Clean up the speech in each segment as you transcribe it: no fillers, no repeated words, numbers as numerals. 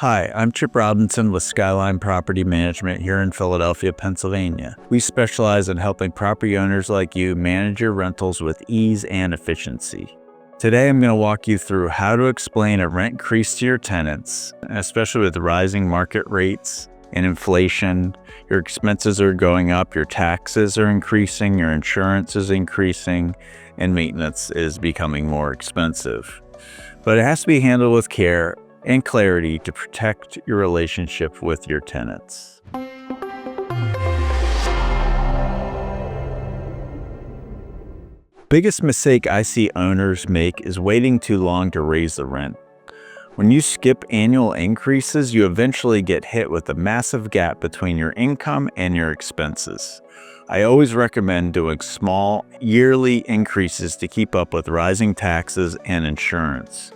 Hi, I'm Chip Robinson with Skyline Property Management here in Philadelphia, Pennsylvania. We specialize in helping property owners like you manage your rentals with ease and efficiency. Today, I'm going to walk you through how to explain a rent increase to your tenants, especially with rising market rates and inflation. Your expenses are going up, your taxes are increasing, your insurance is increasing, and maintenance is becoming more expensive. But it has to be handled with care and clarity to protect your relationship with your tenants. Biggest mistake I see owners make is waiting too long to raise the rent. When you skip annual increases, you eventually get hit with a massive gap between your income and your expenses. I always recommend doing small, yearly increases to keep up with rising taxes and insurance.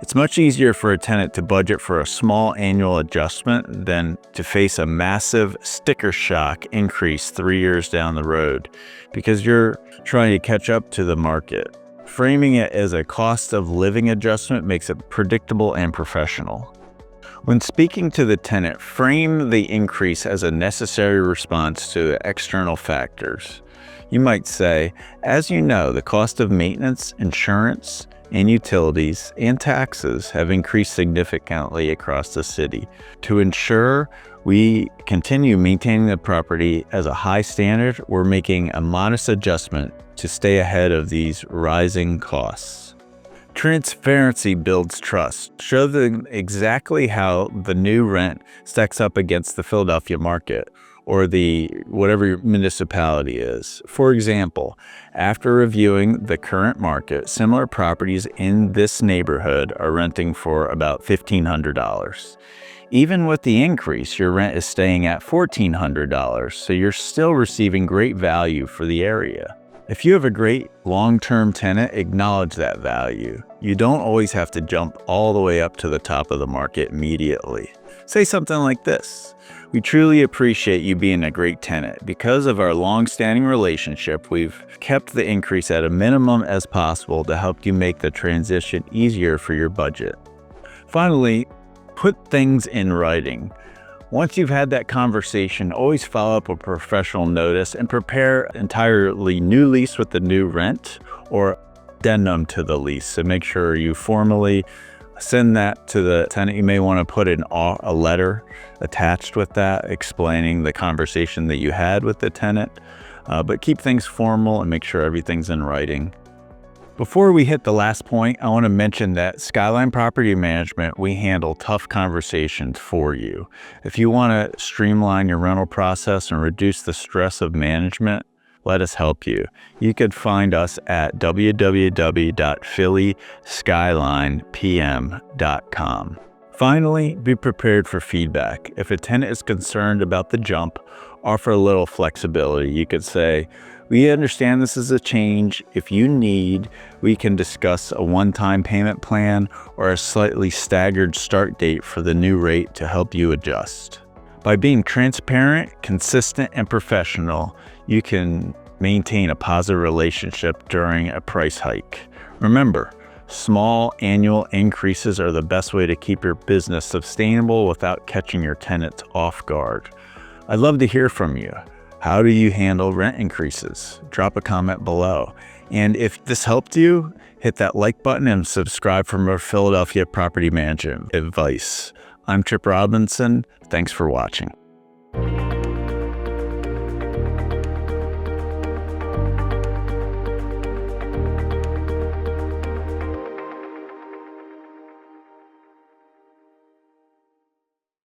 It's much easier for a tenant to budget for a small annual adjustment than to face a massive sticker shock increase 3 years down the road because you're trying to catch up to the market. Framing it as a cost of living adjustment makes it predictable and professional. When speaking to the tenant, frame the increase as a necessary response to external factors. You might say, as you know, the cost of maintenance, insurance, and utilities and taxes have increased significantly across the city. To ensure we continue maintaining the property as a high standard, we're making a modest adjustment to stay ahead of these rising costs. Transparency builds trust. Show them exactly how the new rent stacks up against the Philadelphia market or the whatever your municipality is. For example, after reviewing the current market, similar properties in this neighborhood are renting for about $1,500. Even with the increase, your rent is staying at $1,400, so you're still receiving great value for the area. If you have a great long-term tenant, acknowledge that value. You don't always have to jump all the way up to the top of the market immediately. Say something like this: we truly appreciate you being a great tenant. Because of our long-standing relationship, we've kept the increase at a minimum as possible to help you make the transition easier for your budget. Finally, put things in writing. Once you've had that conversation, always follow up with professional notice and prepare an entirely new lease with the new rent or addendum to the lease. So make sure you formally send that to the tenant. You may want to put in a letter attached with that explaining the conversation that you had with the tenant, but keep things formal and make sure everything's in writing. Before we hit the last point, I want to mention that Skyline Property Management, we handle tough conversations for you. If you want to streamline your rental process and reduce the stress of management, let us help you. You could find us at www.phillyskylinepm.com. Finally, be prepared for feedback. If a tenant is concerned about the jump, offer a little flexibility. You could say, we understand this is a change. If you need, we can discuss a one-time payment plan or a slightly staggered start date for the new rate to help you adjust. By being transparent, consistent, and professional, you can maintain a positive relationship during a price hike. Remember, small annual increases are the best way to keep your business sustainable without catching your tenants off guard. I'd love to hear from you. How do you handle rent increases? Drop a comment below. And if this helped you, hit that like button and subscribe for more Philadelphia property management advice. I'm Chip Robinson. Thanks for watching.